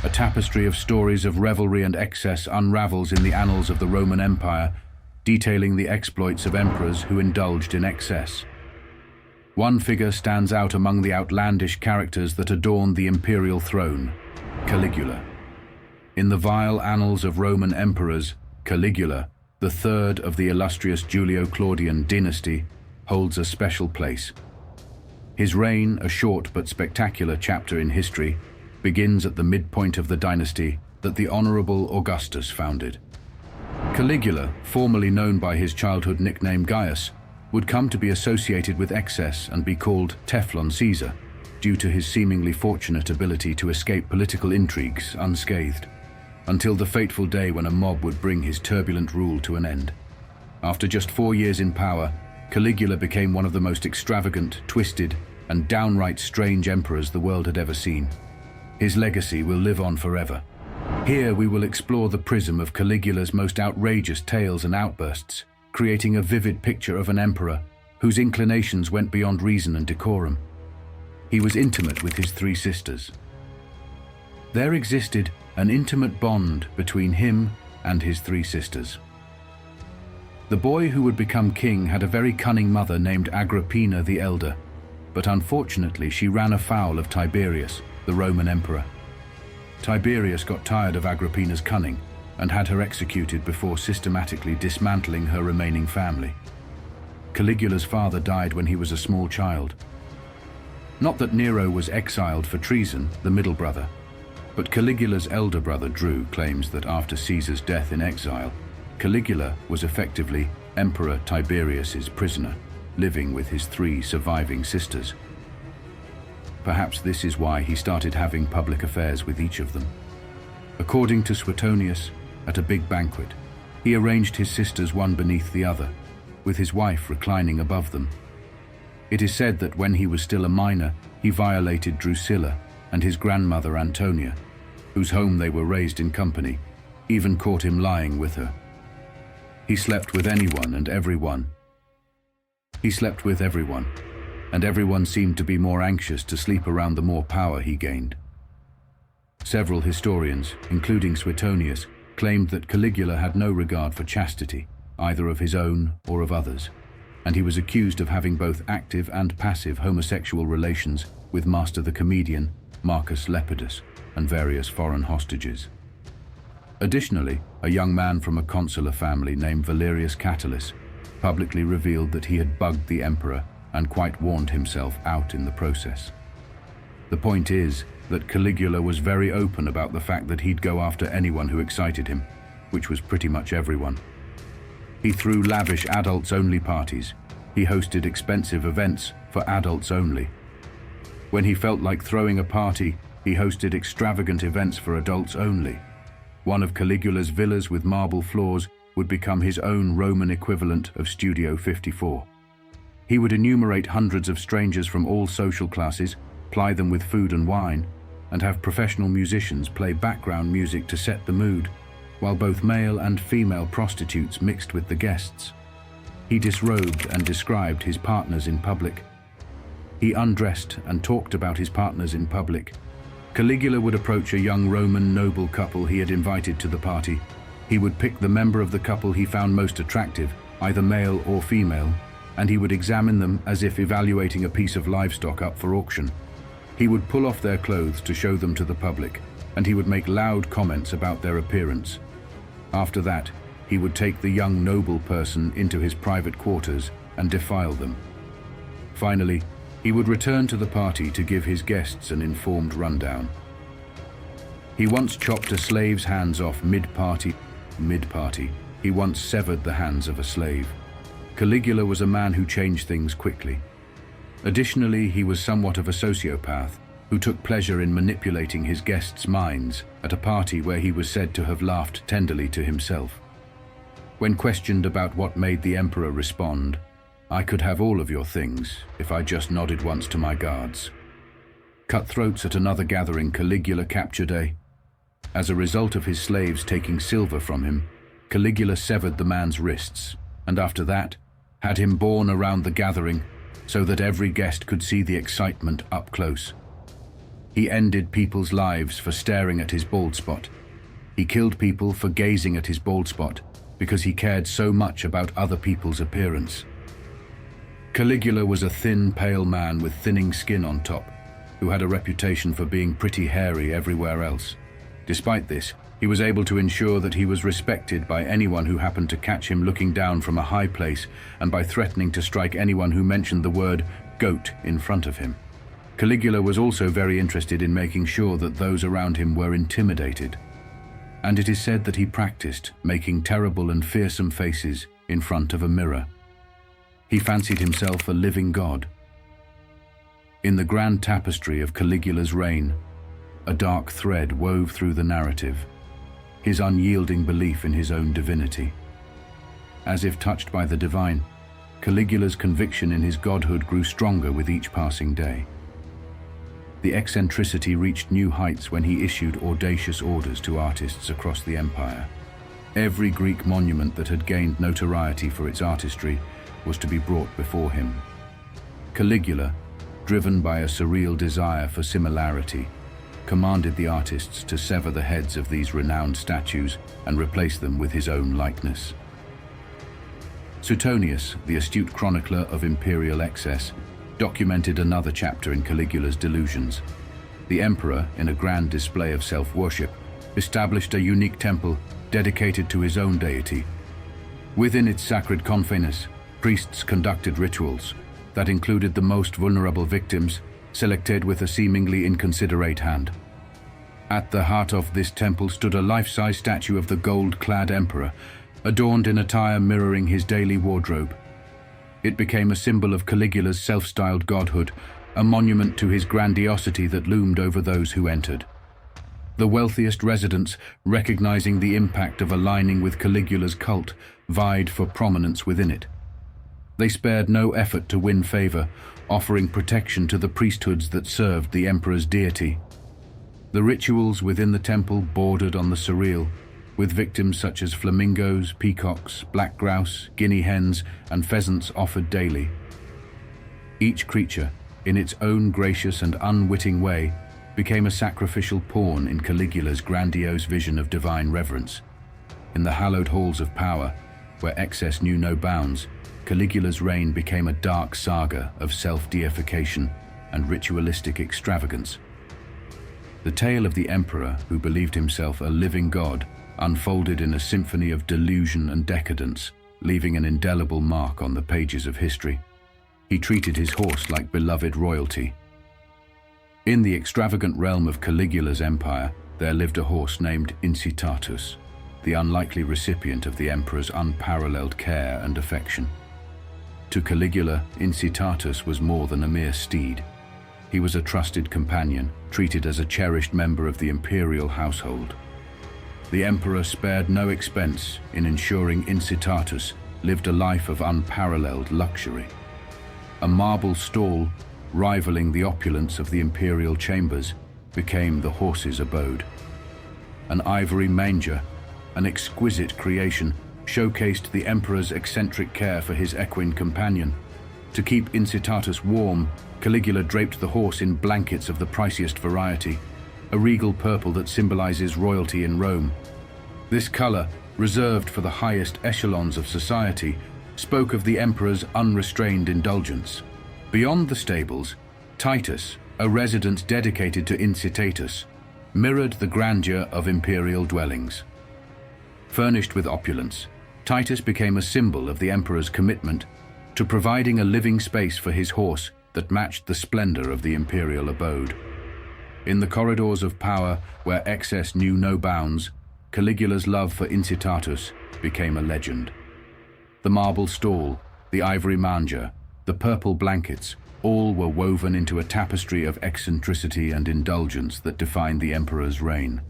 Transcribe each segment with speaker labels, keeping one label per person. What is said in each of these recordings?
Speaker 1: A tapestry of stories of revelry and excess unravels in the annals of the Roman Empire, detailing the exploits of emperors who indulged in excess. One figure stands out among the outlandish characters that adorned the imperial throne: Caligula. In the vile annals of Roman emperors, Caligula, the third of the illustrious Julio-Claudian dynasty, holds a special place. His reign, a short but spectacular chapter in history, begins at the midpoint of the dynasty that the Honorable Augustus founded. Caligula, formerly known by his childhood nickname Gaius, would come to be associated with excess and be called Teflon Caesar, due to his seemingly fortunate ability to escape political intrigues unscathed, until the fateful day when a mob would bring his turbulent rule to an end. After just 4 years in power, Caligula became one of the most extravagant, twisted, and downright strange emperors the world had ever seen. His legacy will live on forever. Here we will explore the prism of Caligula's most outrageous tales and outbursts, creating a vivid picture of an emperor whose inclinations went beyond reason and decorum. He was intimate with his 3 sisters. There existed an intimate bond between him and his 3 sisters. The boy who would become king had a very cunning mother named Agrippina the Elder, but unfortunately she ran afoul of Tiberius, the Roman emperor. Tiberius got tired of Agrippina's cunning and had her executed before systematically dismantling her remaining family. Caligula's father died when he was a small child. Not that Nero was exiled for treason, the middle brother, but Caligula's elder brother Drew claims that after Caesar's death in exile, Caligula was effectively Emperor Tiberius's prisoner, living with his 3 surviving sisters. Perhaps this is why he started having public affairs with each of them. According to Suetonius, at a big banquet, he arranged his sisters one beneath the other, with his wife reclining above them. It is said that when he was still a minor, he violated Drusilla and his grandmother Antonia, whose home they were raised in company, even caught him lying with her. He slept with anyone and everyone. He slept with everyone, and everyone seemed to be more anxious to sleep around the more power he gained. Several historians, including Suetonius, claimed that Caligula had no regard for chastity, either of his own or of others, and he was accused of having both active and passive homosexual relations with Master the comedian, Marcus Lepidus, and various foreign hostages. Additionally, a young man from a consular family named Valerius Catullus publicly revealed that he had bugged the emperor and quite warned himself out in the process. The point is that Caligula was very open about the fact that he'd go after anyone who excited him, which was pretty much everyone. He threw lavish adults-only parties. He hosted expensive events for adults only. When he felt like throwing a party, he hosted extravagant events for adults only. One of Caligula's villas with marble floors would become his own Roman equivalent of Studio 54. He would enumerate hundreds of strangers from all social classes, ply them with food and wine, and have professional musicians play background music to set the mood, while both male and female prostitutes mixed with the guests. He disrobed and described his partners in public. He undressed and talked about his partners in public. Caligula would approach a young Roman noble couple he had invited to the party. He would pick the member of the couple he found most attractive, either male or female, and he would examine them as if evaluating a piece of livestock up for auction. He would pull off their clothes to show them to the public, and he would make loud comments about their appearance. After that, he would take the young noble person into his private quarters and defile them. Finally, he would return to the party to give his guests an informed rundown. He once chopped a slave's hands off mid-party. He once severed the hands of a slave. Caligula was a man who changed things quickly. Additionally, he was somewhat of a sociopath who took pleasure in manipulating his guests' minds at a party where he was said to have laughed tenderly to himself. When questioned about what made the emperor respond, "I could have all of your things if I just nodded once to my guards." Cutthroats at another gathering Caligula captured As a result of his slaves taking silver from him, Caligula severed the man's wrists, and after that, had him borne around the gathering so that every guest could see the excitement up close. He ended people's lives for staring at his bald spot. He killed people for gazing at his bald spot because he cared so much about other people's appearance. Caligula was a thin, pale man with thinning skin on top, who had a reputation for being pretty hairy everywhere else. Despite this, he was able to ensure that he was respected by anyone who happened to catch him looking down from a high place, and by threatening to strike anyone who mentioned the word goat in front of him. Caligula was also very interested in making sure that those around him were intimidated. And it is said that he practiced making terrible and fearsome faces in front of a mirror. He fancied himself a living god. In the grand tapestry of Caligula's reign, a dark thread wove through the narrative, his unyielding belief in his own divinity. As if touched by the divine, Caligula's conviction in his godhood grew stronger with each passing day. The eccentricity reached new heights when he issued audacious orders to artists across the empire. Every Greek monument that had gained notoriety for its artistry was to be brought before him. Caligula, driven by a surreal desire for similarity, commanded the artists to sever the heads of these renowned statues and replace them with his own likeness. Suetonius, the astute chronicler of imperial excess, documented another chapter in Caligula's delusions. The emperor, in a grand display of self-worship, established a unique temple dedicated to his own deity. Within its sacred confines, priests conducted rituals that included the most vulnerable victims, selected with a seemingly inconsiderate hand. At the heart of this temple stood a life-size statue of the gold-clad emperor, adorned in attire mirroring his daily wardrobe. It became a symbol of Caligula's self-styled godhood, a monument to his grandiosity that loomed over those who entered. The wealthiest residents, recognizing the impact of aligning with Caligula's cult, vied for prominence within it. They spared no effort to win favor, offering protection to the priesthoods that served the emperor's deity. The rituals within the temple bordered on the surreal, with victims such as flamingos, peacocks, black grouse, guinea hens, and pheasants offered daily. Each creature, in its own gracious and unwitting way, became a sacrificial pawn in Caligula's grandiose vision of divine reverence. In the hallowed halls of power, where excess knew no bounds, Caligula's reign became a dark saga of self-deification and ritualistic extravagance. The tale of the emperor who believed himself a living god unfolded in a symphony of delusion and decadence, leaving an indelible mark on the pages of history. He treated his horse like beloved royalty. In the extravagant realm of Caligula's empire, there lived a horse named Incitatus, the unlikely recipient of the emperor's unparalleled care and affection. To Caligula, Incitatus was more than a mere steed. He was a trusted companion, treated as a cherished member of the imperial household. The emperor spared no expense in ensuring Incitatus lived a life of unparalleled luxury. A marble stall, rivaling the opulence of the imperial chambers, became the horse's abode. An ivory manger, an exquisite creation, showcased the emperor's eccentric care for his equine companion. To keep Incitatus warm, Caligula draped the horse in blankets of the priciest variety, a regal purple that symbolizes royalty in Rome. This color, reserved for the highest echelons of society, spoke of the emperor's unrestrained indulgence. Beyond the stables, Titus, a residence dedicated to Incitatus, mirrored the grandeur of imperial dwellings. Furnished with opulence, Titus became a symbol of the emperor's commitment to providing a living space for his horse that matched the splendor of the imperial abode. In the corridors of power, where excess knew no bounds, Caligula's love for Incitatus became a legend. The marble stall, the ivory manger, the purple blankets, all were woven into a tapestry of eccentricity and indulgence that defined the emperor's reign.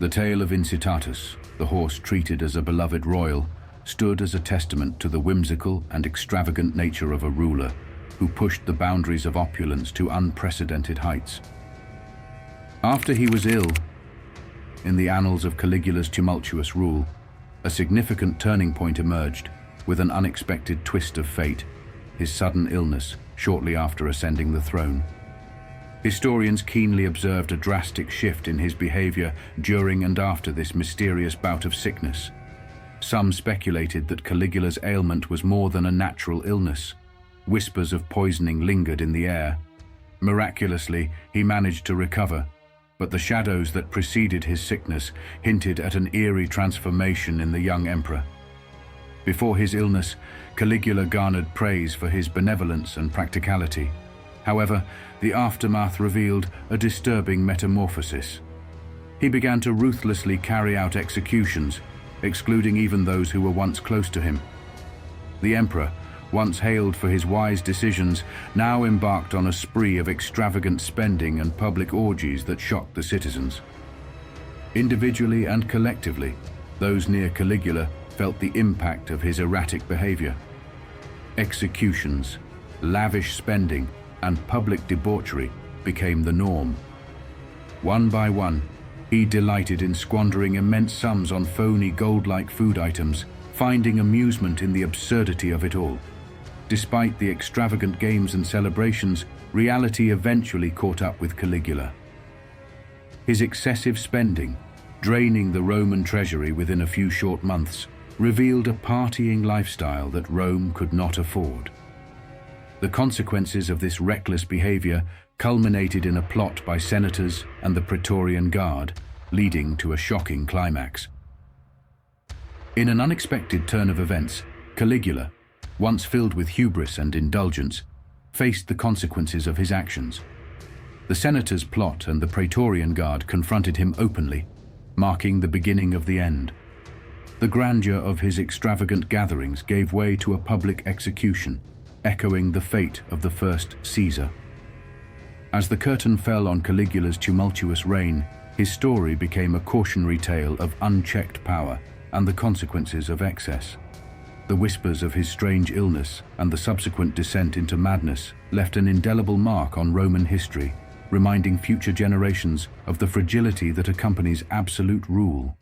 Speaker 1: The tale of Incitatus, the horse treated as a beloved royal, stood as a testament to the whimsical and extravagant nature of a ruler who pushed the boundaries of opulence to unprecedented heights. After he was ill, in the annals of Caligula's tumultuous rule, a significant turning point emerged with an unexpected twist of fate, his sudden illness shortly after ascending the throne. Historians keenly observed a drastic shift in his behavior during and after this mysterious bout of sickness. Some speculated that Caligula's ailment was more than a natural illness. Whispers of poisoning lingered in the air. Miraculously, he managed to recover, but the shadows that preceded his sickness hinted at an eerie transformation in the young emperor. Before his illness, Caligula garnered praise for his benevolence and practicality. However, the aftermath revealed a disturbing metamorphosis. He began to ruthlessly carry out executions, excluding even those who were once close to him. The emperor, once hailed for his wise decisions, now embarked on a spree of extravagant spending and public orgies that shocked the citizens. Individually and collectively, those near Caligula felt the impact of his erratic behavior. Executions, lavish spending, and public debauchery became the norm. One by one, he delighted in squandering immense sums on phony gold-like food items, finding amusement in the absurdity of it all. Despite the extravagant games and celebrations, reality eventually caught up with Caligula. His excessive spending, draining the Roman treasury within a few short months, revealed a partying lifestyle that Rome could not afford. The consequences of this reckless behavior culminated in a plot by senators and the Praetorian Guard, leading to a shocking climax. In an unexpected turn of events, Caligula, once filled with hubris and indulgence, faced the consequences of his actions. The senators' plot and the Praetorian Guard confronted him openly, marking the beginning of the end. The grandeur of his extravagant gatherings gave way to a public execution, echoing the fate of the first Caesar. As the curtain fell on Caligula's tumultuous reign, his story became a cautionary tale of unchecked power and the consequences of excess. The whispers of his strange illness and the subsequent descent into madness left an indelible mark on Roman history, reminding future generations of the fragility that accompanies absolute rule.